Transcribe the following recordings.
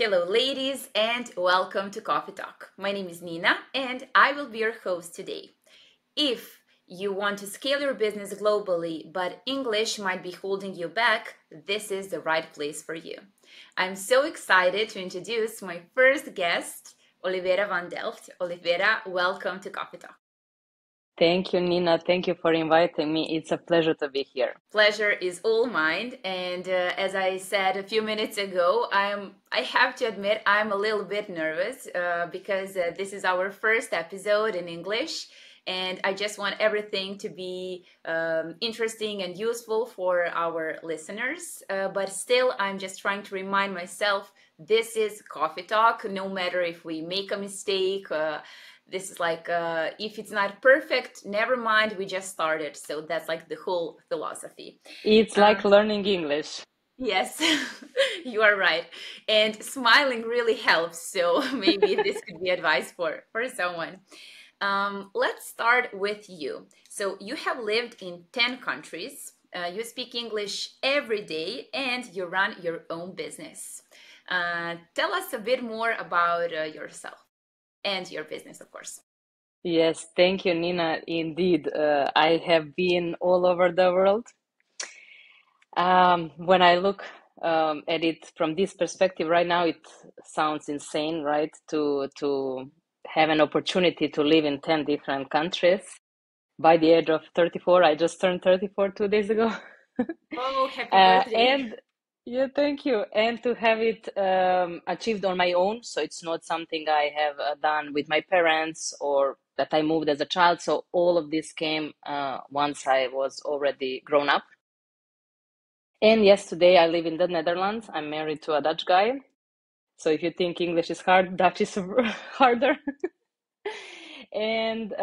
Hello, ladies, and welcome to Coffee Talk. My name is Nina, and I will be your host today. If you want to scale your business globally, but English might be holding you back, this is the right place for you. I'm so excited to introduce my first guest, Olivera van Delft. Olivera, welcome to Coffee Talk. Thank you, Nina. Thank you for inviting me. It's a pleasure to be here. Pleasure is all mine. And as I said a few minutes ago, I have to admit I'm a little bit nervous because this is our first episode in English. And I just want everything to be interesting and useful for our listeners. But still, I'm just trying to remind myself this is Coffee Talk, no matter if we make a mistake. This is like, if it's not perfect, never mind, we just started. So that's like the whole philosophy. It's like learning English. Yes, you are right. And smiling really helps. So maybe this could be advice for someone. Let's start with you. So you have lived in 10 countries. You speak English every day and you run your own business. Tell us a bit more about yourself and your business, of course. Yes, thank you, Nina. Indeed, I have been all over the world. When I look at it from this perspective right now, it sounds insane, right? To have an opportunity to live in 10 different countries. By the age of 34, I just turned 34 2 days ago. Oh, happy birthday. And yeah, thank you. And to have it achieved on my own. So it's not something I have done with my parents or that I moved as a child. So all of this came once I was already grown up. And yes, today I live in the Netherlands. I'm married to a Dutch guy. So if you think English is hard, Dutch is harder. And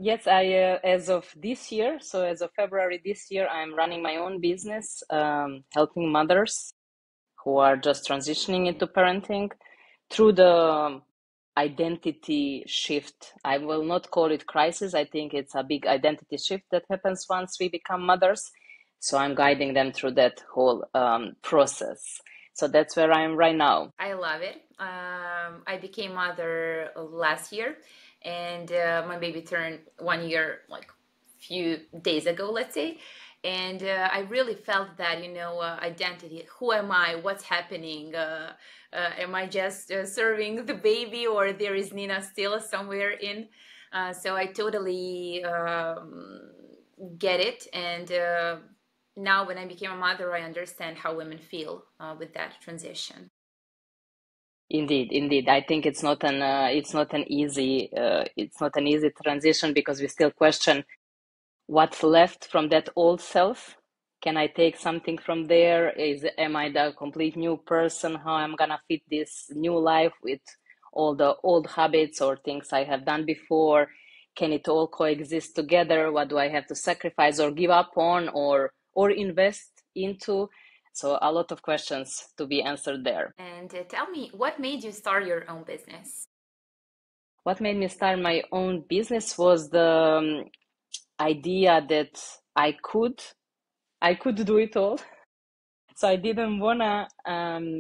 yes, as of this year, so as of February this year, I'm running my own business, helping mothers who are just transitioning into parenting through the identity shift. I will not call it crisis. I think it's a big identity shift that happens once we become mothers. So I'm guiding them through that whole process. So that's where I am right now. I love it. I became mother last year, and my baby turned 1 year, like few days ago, let's say. And I really felt that, identity. Who am I? What's happening? Am I just serving the baby, or there is Nina still somewhere in? So I totally get it, and now when I became a mother, I understand how women feel with that transition. Indeed. I think it's not an easy transition because we still question what's left from that old self. Can I take something from there? Am I the complete new person? How I'm gonna fit this new life with all the old habits or things I have done before? Can it all coexist together? What do I have to sacrifice or give up on or invest into? So a lot of questions to be answered there. And tell me, what made you start your own business? What made me start my own business was the idea that I could do it all. So I didn't wanna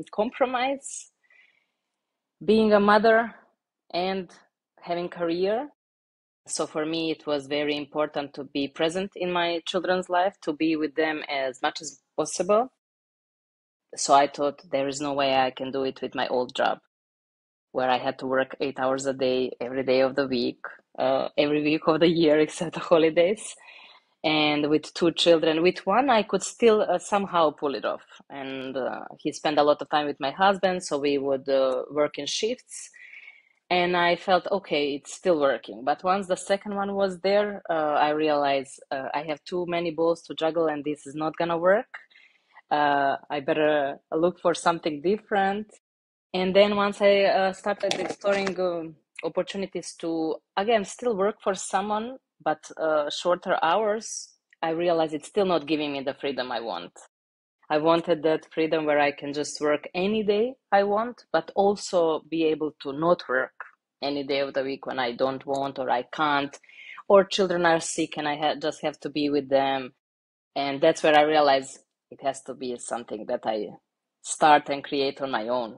compromise being a mother and having career. So for me, it was very important to be present in my children's life, to be with them as much as possible. So I thought there is no way I can do it with my old job, where I had to work 8 hours a day, every day of the week, every week of the year, except the holidays. And with two children, with one, I could still somehow pull it off. And he spent a lot of time with my husband, so we would work in shifts. And I felt, okay, it's still working. But once the second one was there, I realized I have too many balls to juggle and this is not gonna work. I better look for something different. And then once I started exploring opportunities to, again, still work for someone, but shorter hours, I realized it's still not giving me the freedom I want. I wanted that freedom where I can just work any day I want, but also be able to not work any day of the week when I don't want or I can't, or children are sick and I just have to be with them. And that's where I realized it has to be something that I start and create on my own.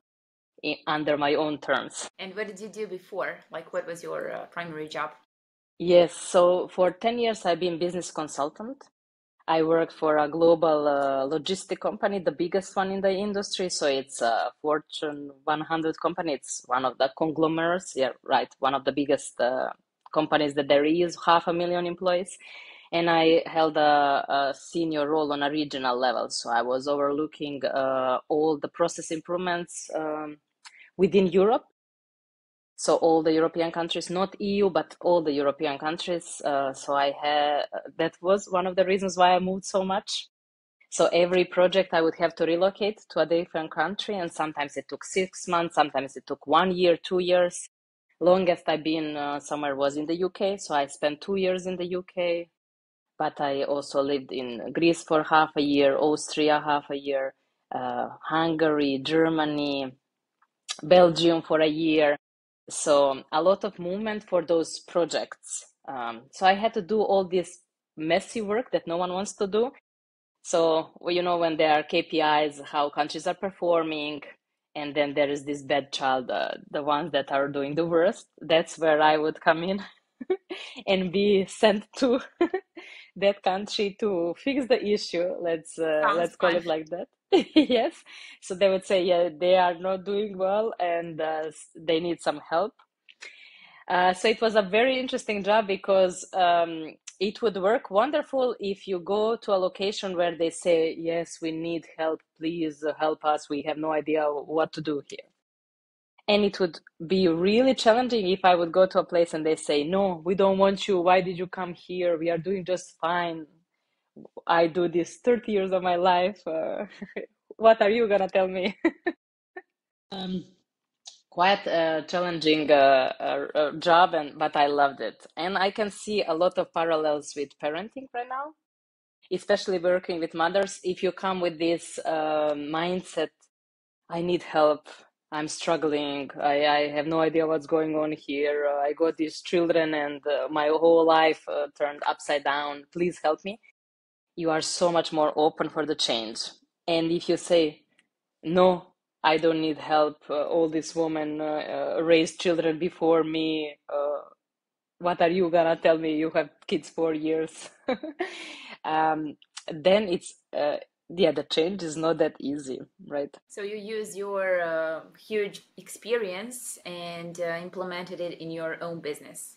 under my own terms. And what did you do before? Like, what was your primary job? Yes, so for 10 years I've been business consultant. I worked for a global logistic company, the biggest one in the industry. So it's a Fortune 100 company. It's one of the conglomerates. Yeah, right. One of the biggest companies that there is, 500,000 employees. And I held a senior role on a regional level. So I was overlooking all the process improvements within Europe. So all the European countries, not EU, but all the European countries. So I had that was one of the reasons why I moved so much. So every project I would have to relocate to a different country, and sometimes it took 6 months, sometimes it took 1 year, 2 years. Longest I've been somewhere was in the UK, so I spent 2 years in the UK. But I also lived in Greece for half a year, Austria half a year, Hungary, Germany, Belgium for a year. So a lot of movement for those projects. So I had to do all this messy work that no one wants to do. So, well, when there are KPIs, how countries are performing, and then there is this bad child, the ones that are doing the worst. That's where I would come in and be sent to that country to fix the issue. Sounds Let's call fun. it like that. Yes. So they would say, yeah, they are not doing well, and they need some help. So it was a very interesting job because it would work wonderful if you go to a location where they say, yes, we need help, please help us. We have no idea what to do here. And it would be really challenging if I would go to a place and they say, no, we don't want you. Why did you come here? We are doing just fine. I do this 30 years of my life. What are you gonna tell me? Um, Quite a challenging job, but I loved it. And I can see a lot of parallels with parenting right now, especially working with mothers. If you come with this mindset, I need help, I'm struggling, I have no idea what's going on here, I got these children and my whole life turned upside down, please help me. You are so much more open for the change. And if you say, no, I don't need help. All these women raised children before me. What are you gonna tell me? You have kids 4 years. um, then yeah, the change is not that easy, right? So you use your huge experience and implemented it in your own business,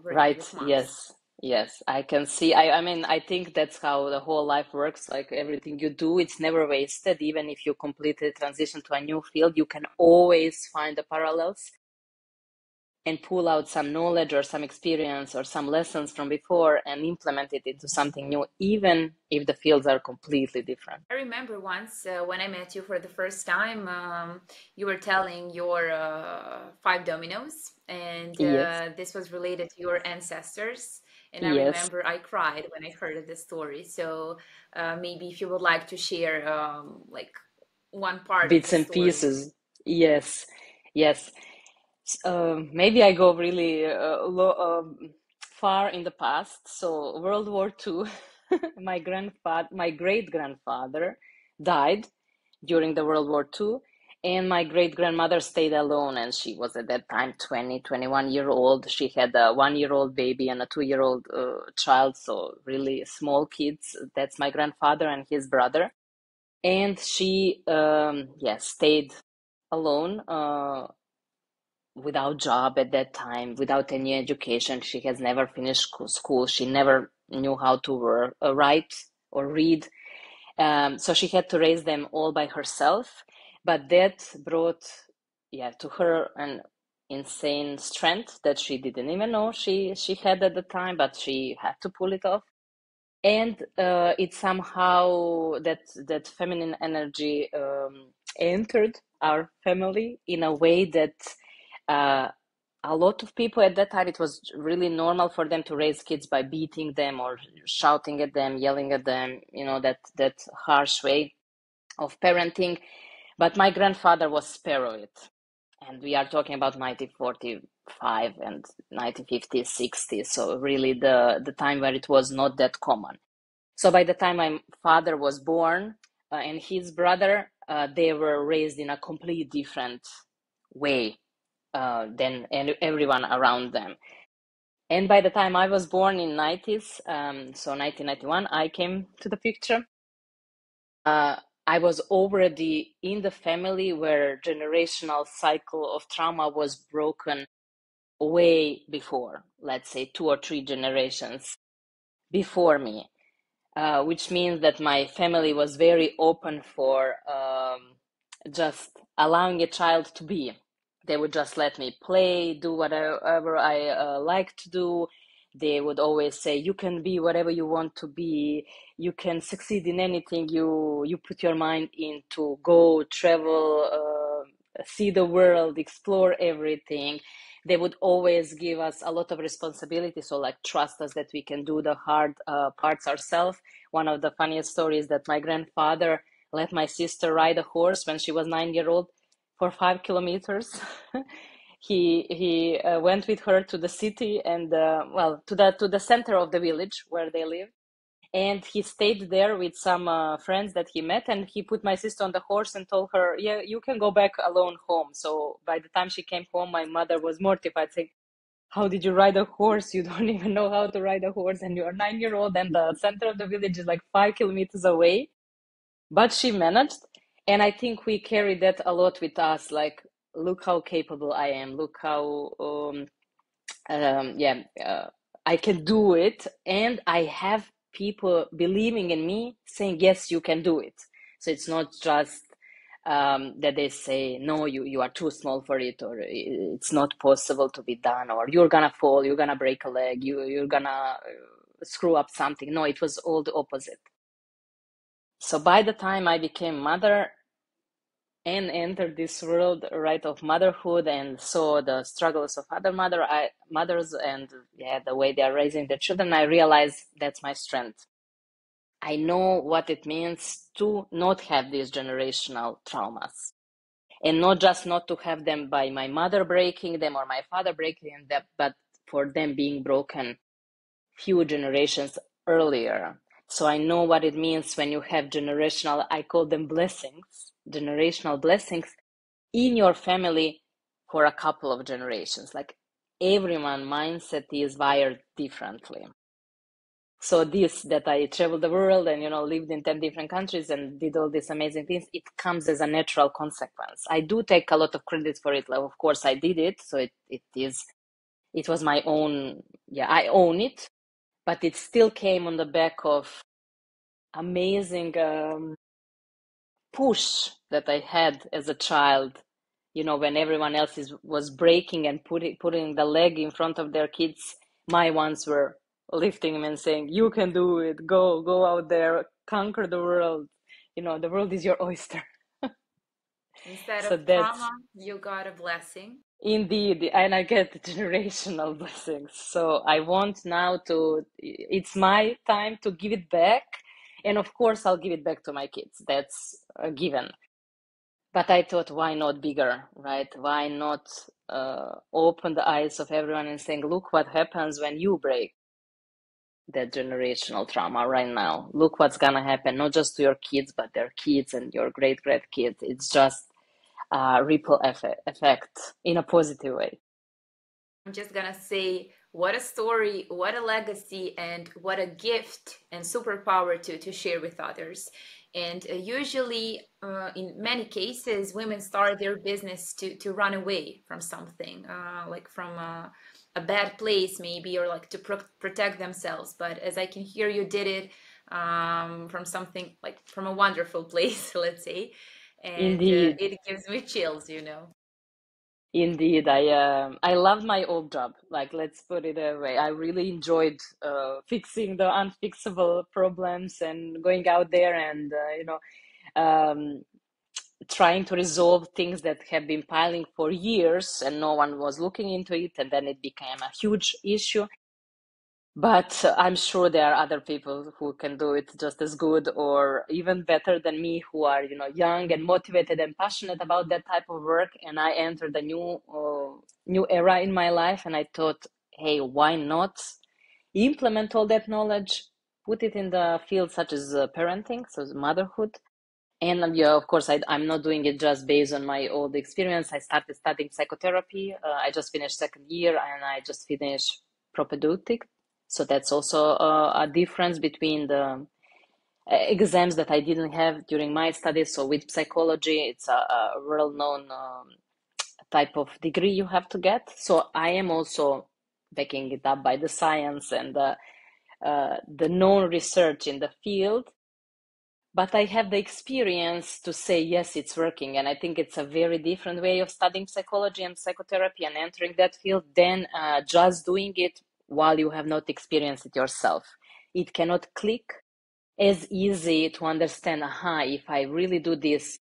working Right. with moms. Yes. Yes. I can see. I mean, I think that's how the whole life works. Like everything you do, it's never wasted. Even if you completely transition to a new field, you can always find the parallels and pull out some knowledge or some experience or some lessons from before and implement it into something new, even if the fields are completely different. I remember once when I met you for the first time, you were telling your five dominoes, and Yes. this was related to your ancestors. And I Yes. remember I cried when I heard the story. So maybe if you would like to share like one part of Bits the and story. pieces. Yes. Yes. Maybe I go really far in the past. So World War II, my great grandfather died during the World War II, and my great grandmother stayed alone, and she was at that time 20, 21 year old. She had a 1 year old baby and a 2 year old child, so really small kids. That's my grandfather and his brother. And she, yeah, stayed alone, without job at that time, without any education. She has never finished school. She never knew how to write or read. So she had to raise them all by herself. But that brought, yeah, to her an insane strength that she didn't even know she had at the time, but she had to pull it off. And it somehow that feminine energy entered our family in a way that uh, a lot of people at that time, it was really normal for them to raise kids by beating them or shouting at them, yelling at them, that harsh way of parenting. But my grandfather was spare of it. And we are talking about 1945 and 1950s, 60s. So really the time where it was not that common. So by the time my father was born, and his brother, they were raised in a completely different way than everyone around them. And by the time I was born in 90s, so 1991, I came to the picture. I was already in the family where generational cycle of trauma was broken way before, let's say 2 or 3 generations before me, which means that my family was very open for just allowing a child to be. They would just let me play, do whatever I like to do. They would always say, you can be whatever you want to be. You can succeed in anything you put your mind into. Go, travel, see the world, explore everything. They would always give us a lot of responsibility. So like trust us that we can do the hard parts ourselves. One of the funniest stories that my grandfather let my sister ride a horse when she was 9 years old for 5 kilometers. He went with her to the city and well to the center of the village where they live, and he stayed there with some friends that he met, and he put my sister on the horse and told her, yeah, you can go back alone home. So by the time she came home, my mother was mortified, saying, how did you ride a horse? You don't even know how to ride a horse, and you're 9 years old, and the center of the village is like 5 kilometers away. But she managed, and I think we carry that a lot with us, like, look how capable I am, look how yeah, I can do it, and I have people believing in me, saying yes, you can do it. So it's not just that they say no, you are too small for it, or it's not possible to be done, or you're gonna fall, you're gonna break a leg, you're gonna screw up something. No, it was all the opposite. So by the time I became mother and entered this world, right, of motherhood, and saw the struggles of other mothers, and yeah, the way they are raising their children, I realized that's my strength. I know what it means to not have these generational traumas, and not just not to have them by my mother breaking them or my father breaking them, but for them being broken few generations earlier. So I know what it means when you have generational, I call them blessings, generational blessings in your family for a couple of generations. Like, everyone mindset is wired differently. So this, that I traveled the world and lived in 10 different countries and did all these amazing things, it comes as a natural consequence. I do take a lot of credit for it. Like, of course I did it, so it was my own. Yeah, I own it, but it still came on the back of amazing push that I had as a child. When everyone else was breaking and putting the leg in front of their kids, my ones were lifting them and saying, you can do it, go out there, conquer the world. The world is your oyster. Instead So of that's trauma, you got a blessing. indeed, and I get generational blessings. So I want now it's my time to give it back. And of course, I'll give it back to my kids. That's a given. But I thought, why not bigger, right? Why not open the eyes of everyone and saying, look what happens when you break that generational trauma right now. Look what's gonna happen, not just to your kids, but their kids and your great kids. It's just a ripple effect in a positive way. I'm just gonna say, what a story, what a legacy, and what a gift and superpower to share with others. And usually, in many cases, women start their business to run away from something, like from a bad place, maybe, or like to protect themselves. But as I can hear, you did it from something like from a wonderful place, let's say. And Indeed, it gives me chills. indeed. I loved my old job. Like, let's put it away. I really enjoyed fixing the unfixable problems and going out there and um, trying to resolve things that have been piling for years and no one was looking into it, and then it became a huge issue. But I'm sure there are other people who can do it just as good or even better than me, who are, young and motivated and passionate about that type of work. And I entered a new era in my life, and I thought, hey, why not implement all that knowledge, put it in the field such as parenting, so motherhood, And yeah, of course, I'm not doing it just based on my old experience. I started studying psychotherapy. I just finished second year, and I just finished propedeutic. So that's also a difference between the exams that I didn't have during my studies. So with psychology, it's a well-known type of degree you have to get. So I am also backing it up by the science and the known research in the field. But I have the experience to say, yes, it's working. And I think it's a very different way of studying psychology and psychotherapy and entering that field than just doing it while you have not experienced it yourself. It cannot click as easy to understand, aha, if I really do this,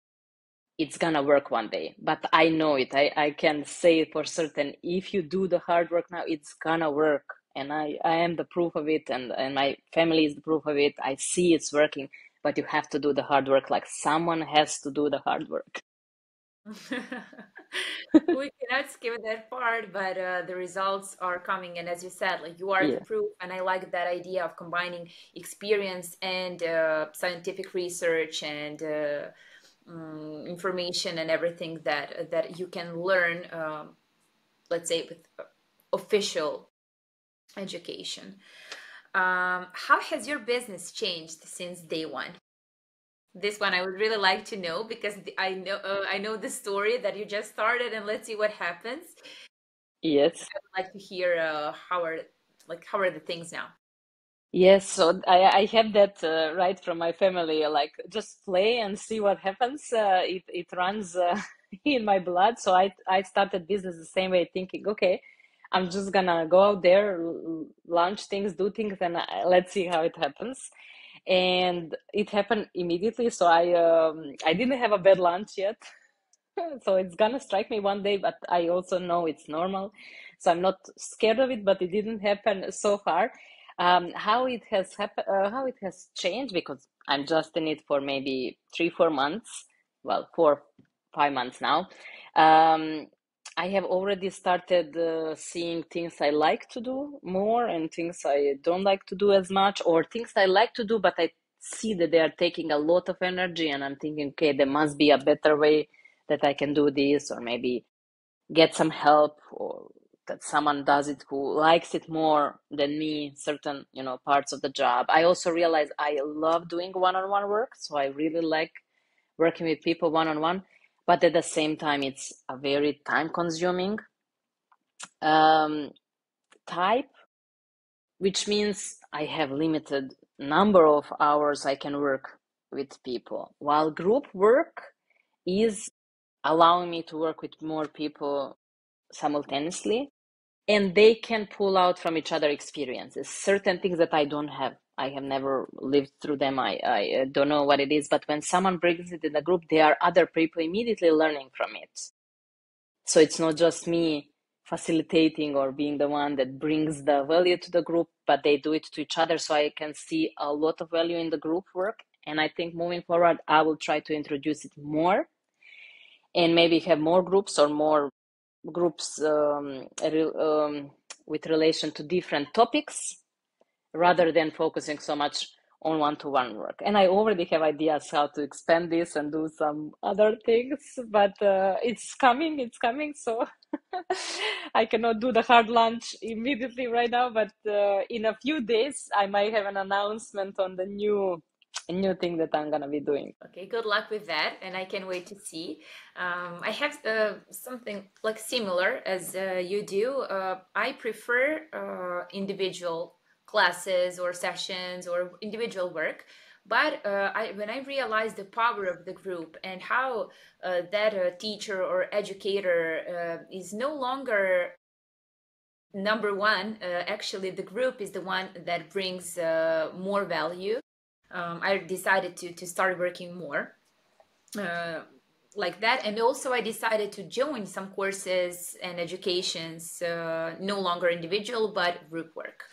it's gonna work one day. But I know it. I can say for certain, if you do the hard work now, it's gonna work. And I am the proof of it, and my family is the proof of it. I see it's working, but you have to do the hard work. Like someone has to do the hard work. We cannot skip that part, but the results are coming. And as you said, like you are the Yeah. proof. And I like that idea of combining experience and scientific research and information and everything that you can learn, let's say, with official education. How has your business changed since day one? This one I would really like to know because I know the story that you just started, and let's see what happens. Yes. I would like to hear how are the things now. Yes, so I have that right from my family, like just play and see what happens. It runs in my blood. So I started business the same way, thinking, okay, I'm just gonna go out there, launch things, do things, and let's see how it happens. And it happened immediately. So I didn't have a bad lunch yet. So it's gonna strike me one day, but I also know it's normal. So I'm not scared of it, but it didn't happen so far. How it has happened, how it has changed, because I'm just in it for maybe 3, 4 months. Well, 4, 5 months now. Um, I have already started seeing things I like to do more and things I don't like to do as much, or things I like to do, but I see that they are taking a lot of energy, and I'm thinking, okay, there must be a better way that I can do this, or maybe get some help, or that someone does it who likes it more than me, certain, parts of the job. I also realize I love doing one-on-one work, so I really like working with people one-on-one, but at the same time, it's a very time-consuming um, type, which means I have limited number of hours I can work with people, while group work is allowing me to work with more people simultaneously, and they can pull out from each other experiences, certain things that I don't have. I have never lived through them. I don't know what it is, but when someone brings it in the group, there are other people immediately learning from it. So it's not just me facilitating or being the one that brings the value to the group, but they do it to each other. So I can see a lot of value in the group work. And I think moving forward, I will try to introduce it more, and maybe have more groups, or more groups with relation to different topics, rather than focusing so much on one-to-one work. And I already have ideas how to expand this and do some other things, but it's coming. So I cannot do the hard launch immediately right now, but in a few days I might have an announcement on the new thing that I'm gonna be doing. Okay, good luck with that, and I can't wait to see. I have something like similar as you do. I prefer individual classes or sessions or individual work, but when I realized the power of the group and how that teacher or educator is no longer number one, actually the group is the one that brings more value. I decided to start working more uh, like that, and also I decided to join some courses and educations, no longer individual but group work.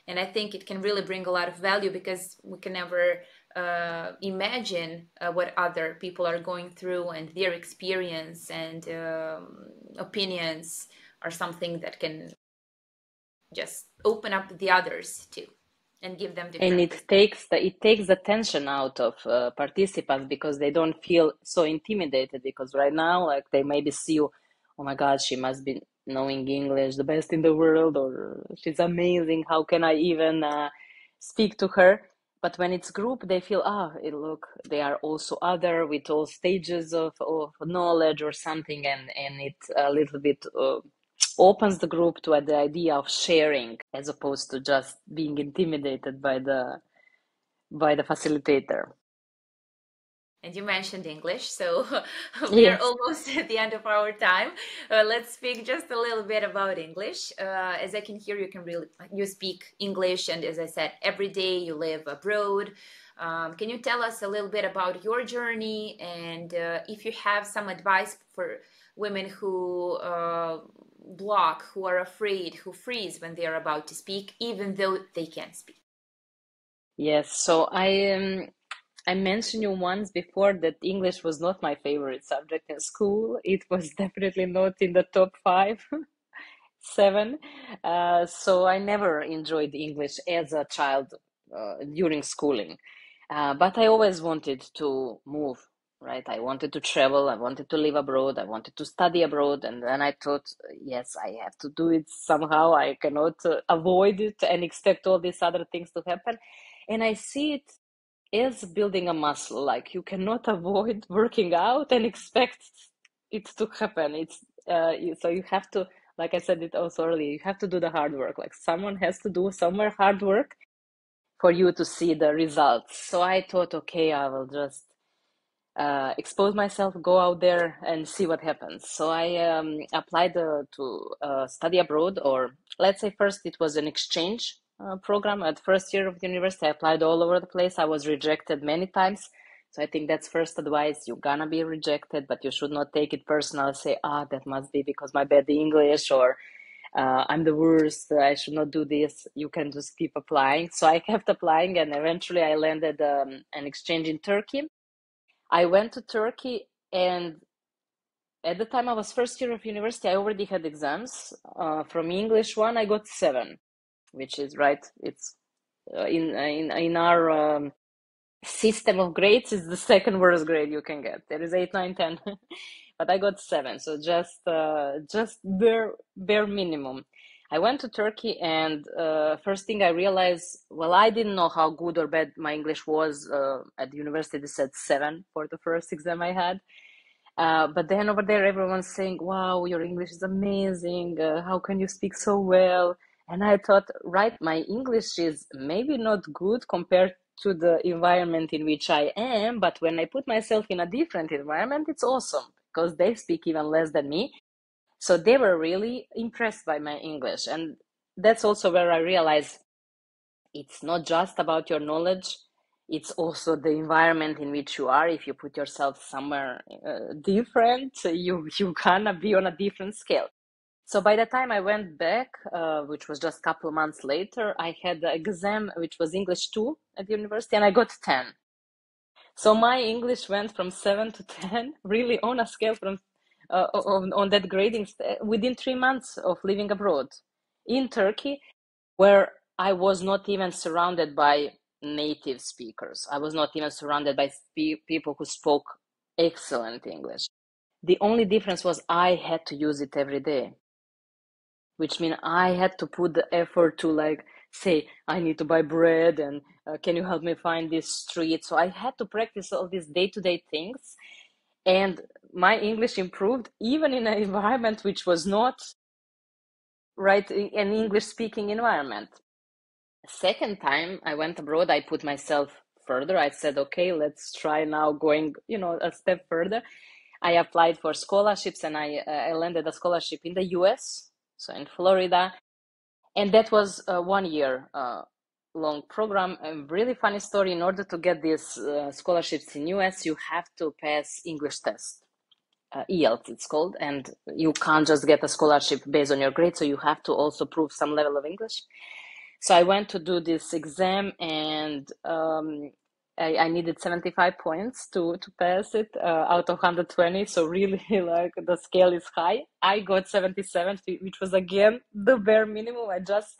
And I think it can really bring a lot of value because we can never imagine what other people are going through, and their experience and opinions are something that can just open up the others too. and give them the And practice. it takes the tension out of participants because they don't feel so intimidated, because right now like they maybe see you, oh my god, she must be knowing English the best in the world, or she's amazing, how can I even speak to her. But when it's group, they feel, look, they are also other with all stages of knowledge or something, and it a little bit opens the group to the idea of sharing as opposed to just being intimidated by the facilitator. And you mentioned English, so we are Yes. almost at the end of our time. Let's speak just a little bit about English. As I can hear, you speak English, and as I said, every day you live abroad. Can you tell us a little bit about your journey, and if you have some advice for women who block, who are afraid, who freeze when they are about to speak, even though they can speak? Yes. So I mentioned you once before that English was not my favorite subject in school. It was definitely not in the top five, seven. So I never enjoyed English as a child during schooling. But I always wanted to move, right? I wanted to travel. I wanted to live abroad. I wanted to study abroad. And then I thought, yes, I have to do it somehow. I cannot avoid it and expect all these other things to happen. And I see it is building a muscle. Like you cannot avoid working out and expect it to happen. So you have to, like I said it also earlier, you have to do the hard work. Like someone has to do somewhere hard work for you to see the results. So I thought, okay, I will just expose myself, go out there and see what happens. So I applied to study abroad, or let's say first it was an exchange program. At first year of the university, I applied all over the place. I was rejected many times. So I think that's first advice. You're gonna be rejected, but you should not take it personal. Say, that must be because my bad English, or I'm the worst, I should not do this. You can just keep applying. So I kept applying, and eventually I landed an exchange in Turkey. I went to Turkey, and at the time I was first year of university, I already had exams. From English one, I got 7, which is right. It's in our system of grades, is the second worst grade you can get. There is 8, 9, 10, but I got 7, so just bare minimum. I went to Turkey, and first thing I realized, well, I didn't know how good or bad my English was. At the university, they said 7 for the first exam I had. But then over there, everyone's saying, wow, your English is amazing. How can you speak so well? And I thought, right, my English is maybe not good compared to the environment in which I am, but when I put myself in a different environment, it's awesome because they speak even less than me. So they were really impressed by my English. And that's also where I realized it's not just about your knowledge, it's also the environment in which you are. If you put yourself somewhere different, you gonna be on a different scale. So by the time I went back, which was just a couple of months later, I had the exam, which was English 2 at the university, and I got 10. So my English went from 7 to 10, really on a scale from on that grading within 3 months of living abroad in Turkey, where I was not even surrounded by native speakers. I was not even surrounded by people who spoke excellent English. The only difference was I had to use it every day, which means I had to put the effort to, like, say, I need to buy bread, and can you help me find this street? So I had to practice all these day-to-day things, and my English improved even in an environment which was not right an English speaking environment. Second time I went abroad, I put myself further. I said, okay, let's try now going, a step further. I applied for scholarships, and I landed a scholarship in the US, so in Florida. And that was a 1 year long program. A really funny story. In order to get these scholarships in US, you have to pass English test. IELTS it's called, and you can't just get a scholarship based on your grade, so you have to also prove some level of English. So I went to do this exam, and I needed 75 points to pass it out of 120. So really, like, the scale is high. I got 77, which was again the bare minimum. I just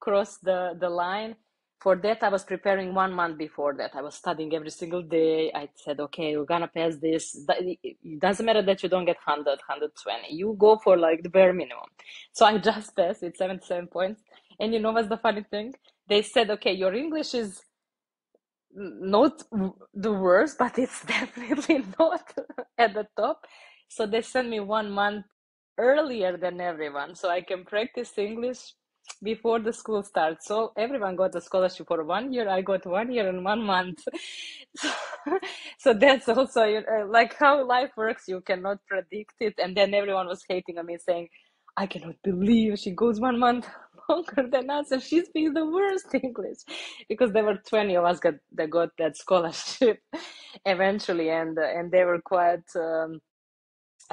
crossed the line. for that, I was preparing 1 month before that. I was studying every single day. I said, okay, we're gonna pass this. It doesn't matter that you don't get 100, 120. You go for like the bare minimum. So I just passed with 77 points. And you know what's the funny thing? They said, okay, your English is not the worst, but it's definitely not at the top. So they sent me 1 month earlier than everyone, so I can practice English before the school starts. So everyone got a scholarship for 1 year. I got 1 year and 1 month. So, so that's also like how life works. You cannot predict it. And then everyone was hating on me, saying, I cannot believe she goes 1 month longer than us and she speaks the worst English, because there were 20 of us that got that scholarship eventually, and they were quite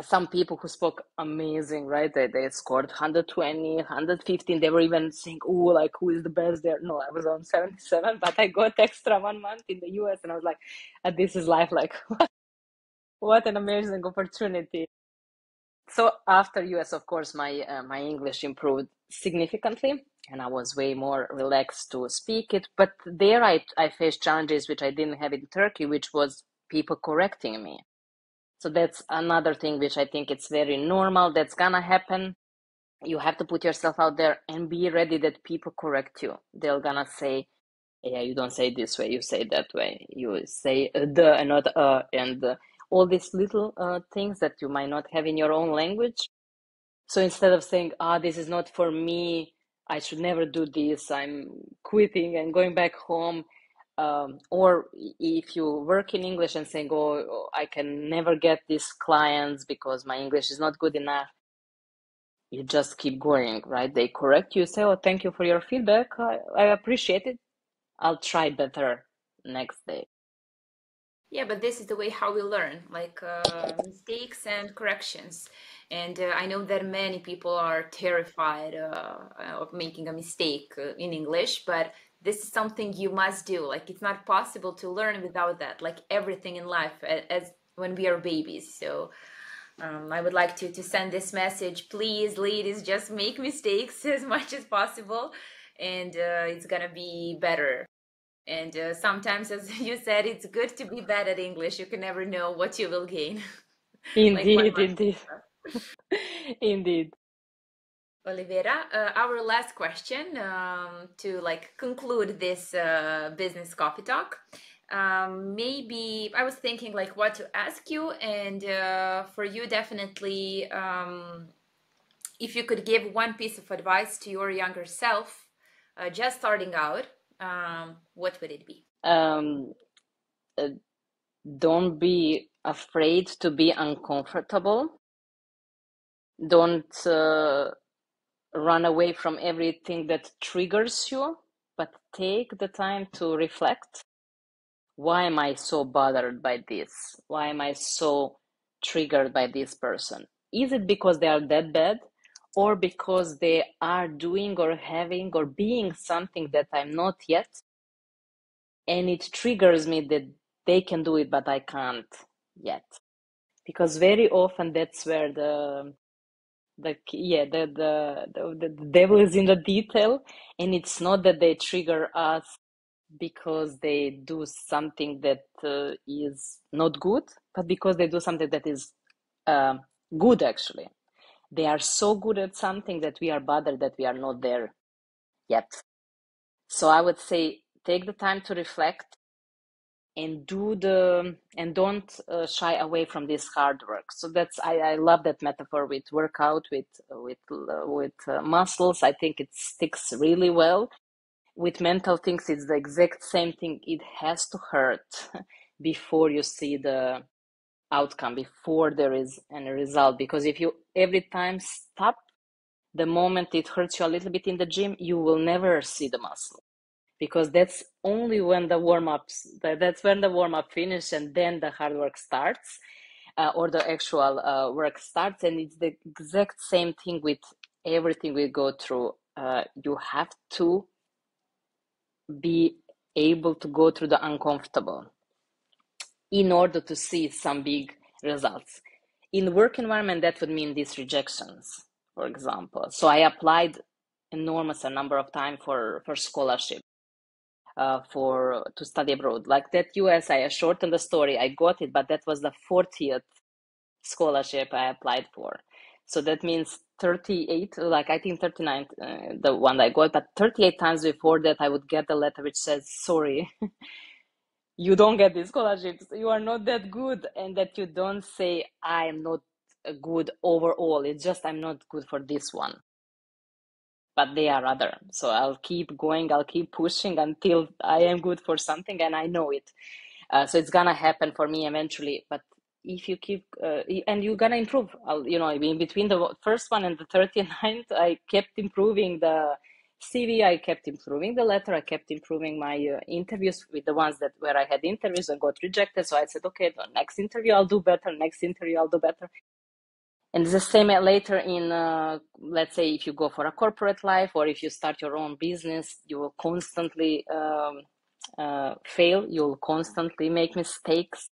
some people who spoke amazing, right? They scored 120, 115. They were even saying, oh, like, who is the best there? No, I was on 77, but I got extra 1 month in the US, and I was like, this is life. Like, what an amazing opportunity. So after US, of course, my English improved significantly, and I was way more relaxed to speak it. But there, I faced challenges which I didn't have in Turkey, which was people correcting me. So that's another thing which I think it's very normal. That's gonna happen. You have to put yourself out there and be ready that people correct you. They're gonna say, yeah, you don't say it this way, you say it that way. You say the and not and all these little things that you might not have in your own language. So instead of saying, this is not for me, I should never do this, I'm quitting and going back home. Or if you work in English and saying, I can never get these clients because my English is not good enough, you just keep going, right? They correct you, say, thank you for your feedback. I appreciate it. I'll try better next day. Yeah, but this is the way how we learn, like mistakes and corrections. And I know that many people are terrified of making a mistake in English, but this is something you must do. Like it's not possible to learn without that, like everything in life, as when we are babies. So I would like to send this message. Please, ladies, just make mistakes as much as possible, and it's gonna be better. And sometimes, as you said, it's good to be bad at English. You can never know what you will gain. Like 1 month. Indeed. Indeed. Olivera, our last question to like conclude this business coffee talk. Maybe I was thinking like what to ask you, and for you, definitely, if you could give one piece of advice to your younger self, just starting out, what would it be? Um, uh, don't be afraid to be uncomfortable. Don't run away from everything that triggers you, but take the time to reflect. Why am I so bothered by this? Why am I so triggered by this person? Is it because they are that bad, or because they are doing or having or being something that I'm not yet, and it triggers me that they can do it but I can't yet? Because very often that's where the devil is in the detail, and it's not that they trigger us because they do something that is not good, but because they do something that is uh, good. Actually, they are so good at something that we are bothered that we are not there yet. So I would say take the time to reflect and don't shy away from this hard work. So that's I love that metaphor with workout, with muscles. I think it sticks really well. With mental things, it's the exact same thing. It has to hurt before you see the outcome, before there is any result. Because if you every time stop, the moment it hurts you a little bit in the gym, you will never see the muscle, because that's only when the warm-ups that's when the warm-up finish, and then the hard work starts, or the actual work starts. And it's the exact same thing with everything we go through. You have to be able to go through the uncomfortable in order to see some big results. In work environment, that would mean these rejections, for example. So I applied enormous a number of time for scholarship. to study abroad. Like that US, I shortened the story. I got it, but that was the 40th scholarship I applied for. So that means 38, like I think 39, the one I got, but 38 times before that, I would get a letter which says, sorry, you don't get these scholarships. You are not that good. And that you don't say, I am not good overall. It's just, I'm not good for this one. But they are other. So I'll keep going, I'll keep pushing until I am good for something and I know it. So it's gonna happen for me eventually. But if you keep, and you're gonna improve, in between the first one and the 39th, I kept improving the CV, I kept improving the letter, I kept improving my interviews with the ones that where I had interviews and got rejected. So I said, okay, the next interview I'll do better, next interview I'll do better. And it's the same later in, let's say, if you go for a corporate life or if you start your own business, you will constantly fail. You'll constantly make mistakes.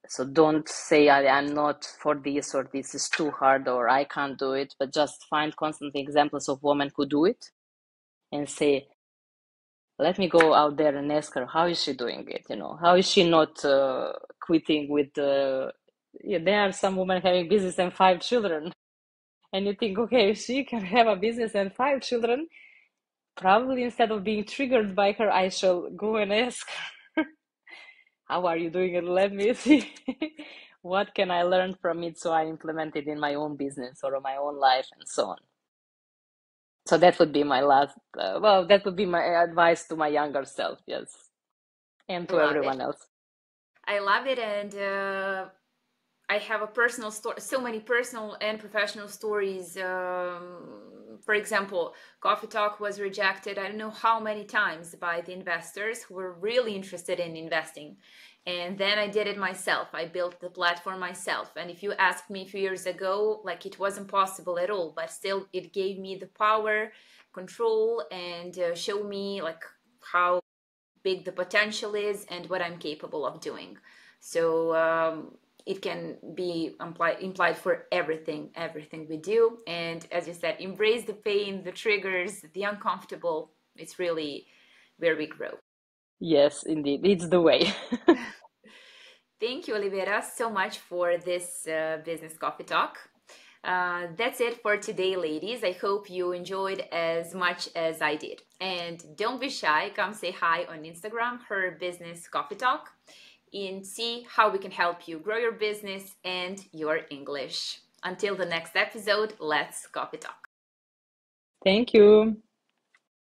So don't say I'm not for this or this is too hard or I can't do it, but just find constant examples of women who do it and say, let me go out there and ask her, how is she doing it? How is she not quitting with there are some women having business and 5 children. And you think, okay, if she can have a business and 5 children, probably instead of being triggered by her, I shall go and ask her, how are you doing it? Let me see. What can I learn from it so I implement it in my own business or my own life and so on. So that would be my that would be my advice to my younger self, yes, and to Love it. everyone else. I love it, and I have a personal story, so many personal and professional stories. For example, Coffee Talk was rejected, I don't know how many times, by the investors who were really interested in investing. And then I did it myself. I built the platform myself. And if you asked me a few years ago, like, it wasn't possible at all, but still it gave me the power, control, and show me like how big the potential is and what I'm capable of doing. So it can be implied for everything we do. And as you said, embrace the pain, the triggers, the uncomfortable. It's really where we grow. Yes, indeed, it's the way. Thank you, Olivera, so much for this business coffee talk. That's it for today, ladies. I hope you enjoyed as much as I did. And don't be shy, come say hi on Instagram, Her Business Coffee Talk, and see how we can help you grow your business and your English. Until the next episode, let's coffee talk. Thank you.